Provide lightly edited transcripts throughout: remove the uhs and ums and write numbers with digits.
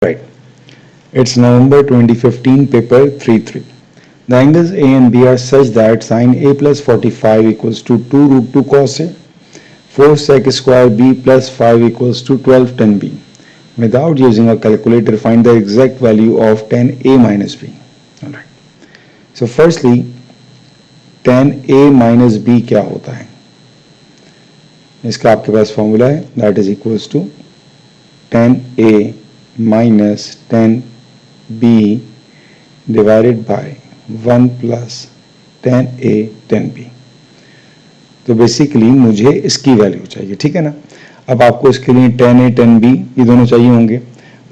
Right. It's November 2015, paper 3-3. The angles A and B are such that sine A plus 45 equals to 2 root 2 cos A, 4 sec square B plus 5 equals to 12 tan B. Without using a calculator, find the exact value of tan A minus B. Alright. So firstly, tan A minus B क्या होता है? इसका आपके पास formula है, that is equals to tan A minus tan B divided by 1 plus tan A tan B. तो basically मुझे इसकी value चाहिए, ठीक है ना। अब आपको इसके लिए tan A tan B ये दोनों चाहिए होंगे।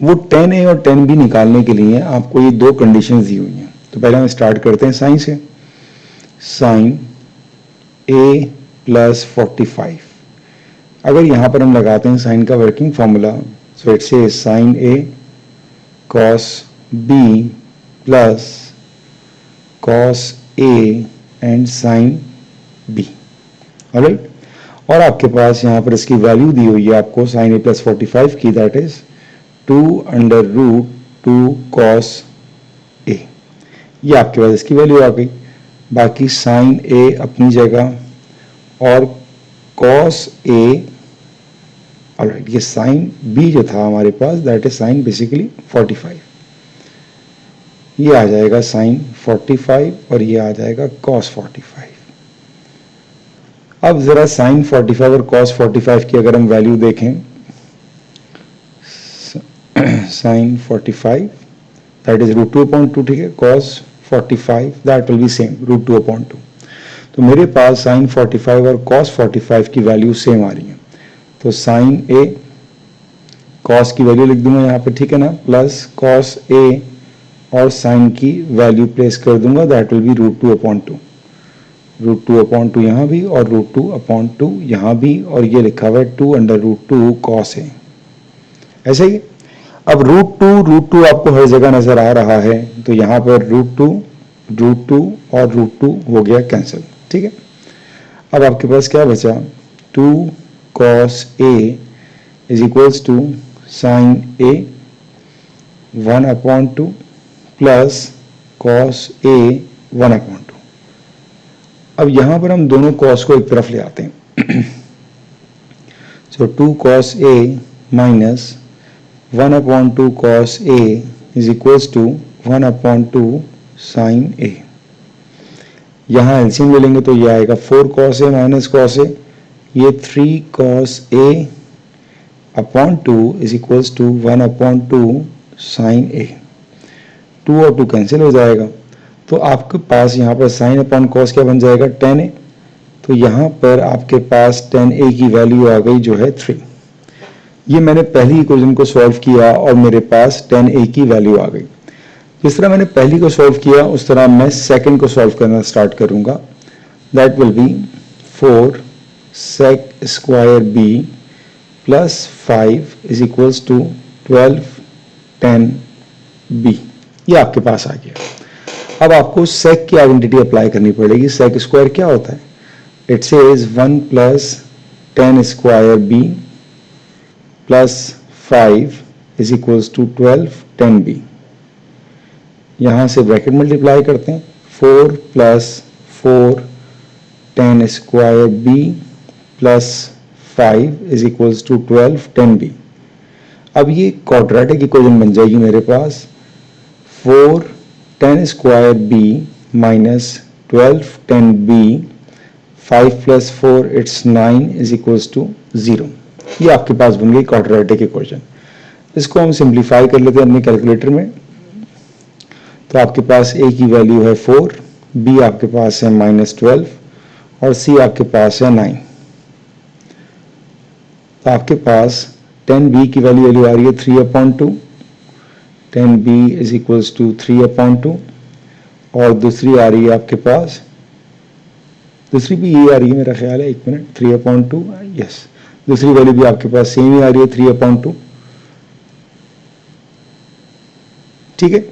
वो tan A और tan B निकालने के लिए आपको ये दो कंडीशंस दी हुई हैं। तो पहले हम स्टार्ट करते हैं साइन से। साइन A प्लस 45, अगर यहाँ पर हम लगाते हैं साइन का working formula, so it's a sine A cos B plus cos A and sin B। Alright, और आपके पास यहाँ पर इसकी वैल्यू दी हुई है आपको sin A प्लस 45 की, that is 2 under root 2 cos A। ये आपके पास इसकी वैल्यू आ गई। बाकी sin A अपनी जगह और cos A, ऑलराइट, ये sin B जो था हमारे पास दैट इज sin बेसिकली 45। ये आ जाएगा sin 45 और ये आ जाएगा cos 45। अब जरा sin 45 और cos 45 की अगर हम वैल्यू देखें, sin 45 दैट इज रूट 2/2, ठीक है, cos 45 that will be same root 2/2। तो मेरे पास sin 45 और cos 45 की वैल्यू सेम आ रही है। तो sin A cos की वैल्यू लिख दूंगा यहाँ पे, ठीक है ना, प्लस cos A और sin की वैल्यू प्लेस कर दूंगा, that will be root 2/2। Root 2/2 यहाँ भी और रूट 2/2 यहाँ भी, और ये लिखा हुआ है 2 अंडर रूट 2 cos A। ऐसे ही अब रूट 2 आपको हर जगह नजर आ रहा है, तो यहाँ पर रूट 2 और रूट 2 हो गया कैंसिल, ठीक है। अब आपके पास क्या बचा, 2 cos A is equals to sin A 1/2 plus cos A 1/2। अब यहां पर हम दोनों cos को एक तरफ ले आते हैं। So 2 cos A minus 1/2 cos A is equals to 1/2 sin A। यहां एलसीएम ले लेंगे तो ये आएगा 4 cos A minus cos A, ये 3 cos A upon 2 is equals to 1/2 sin A। 2 और 2 कैंसिल हो जाएगा, तो आपके पास यहाँ पर sin अपॉन cos क्या बन जाएगा, tan A। तो यहाँ पर आपके पास tan A की वैल्यू आ गई जो है 3। ये मैंने पहली इक्वेशन को सॉल्व किया और मेरे पास tan A की वैल्यू आ गई। जिस तरह मैंने पहली को सॉल्व किया उस तरह मैं सेकंड को सॉल्व करना स्टार्ट करूंगा, that will be 4 sec square B plus 5 is equals to 12 tan B। ये आपके पास आ गया। अब आपको sec की आइडेंटिटी अप्लाई करनी पड़ेगी। sec स्क्वायर क्या होता है, it says 1 plus tan square B plus 5 is equals to 12 tan B। यहां से ब्रैकेट मल्टीप्लाई करते हैं, 4 plus 4 tan square B plus 5 is equals to 12 tan B। अब ये क्वाड्रेटिक इक्वेशन बन जाएगी मेरे पास, 4 tan square B minus 12 tan B, 5 plus 4 it's 9 is equals to 0। ये आपके पास बन गई क्वाड्रेटिक इक्वेशन। इसको हम सिंप्लीफाई कर लेते हैं अपने कैलकुलेटर में। तो आपके पास A की वैल्यू है 4, B आपके पास है -12 और C आपके पास है 9। तो आपके पास tan B की वैल्यू आ रही है 3/2, tan B is equals to 3/2, और दूसरी आ रही है आपके पास, दूसरी भी ये आ रही है मेरा ख्याल है, 1 मिनट, 3/2, यस, दूसरी वैल्यू भी आपके पास सेम ही आ रही है 3/2, ठीक है।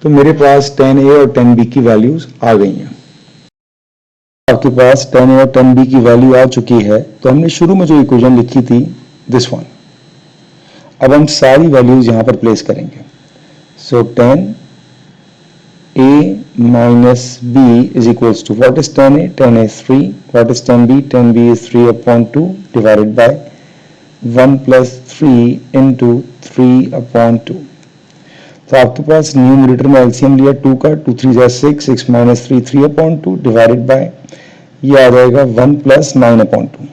तो मेरे पास tan A और tan B की वैल्यूज आ गई हैं। आपके पास tan A और tan B की वैल्यू आ चुकी है, तो हमने शुरू में जो इक्वेशन लिखी थी दिस वन, अब हम सारी वैल्यूज यहां पर प्लेस करेंगे। सो 10a minus b is equals to, what is 10a? 10a is 3. What is 10b? 10b is 3 upon 2 divided by 1 plus 3 into 3 upon 2. तो आपके पास न्यूमरेटर में एलसीएम लिया 2 का, 2 3 जा 6, 6 minus 3 3 upon 2 डिवाइडेड बाय ये आ जाएगा 1 plus 9 upon 2।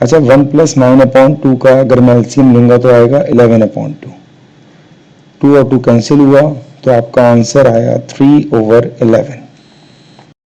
अच्छा 1 plus 9 upon 2 का अगर मैं एलसीएम लूंगा तो आएगा 11 upon 2। 2 और 2 कैंसिल हुआ तो आपका आंसर आया 3/11।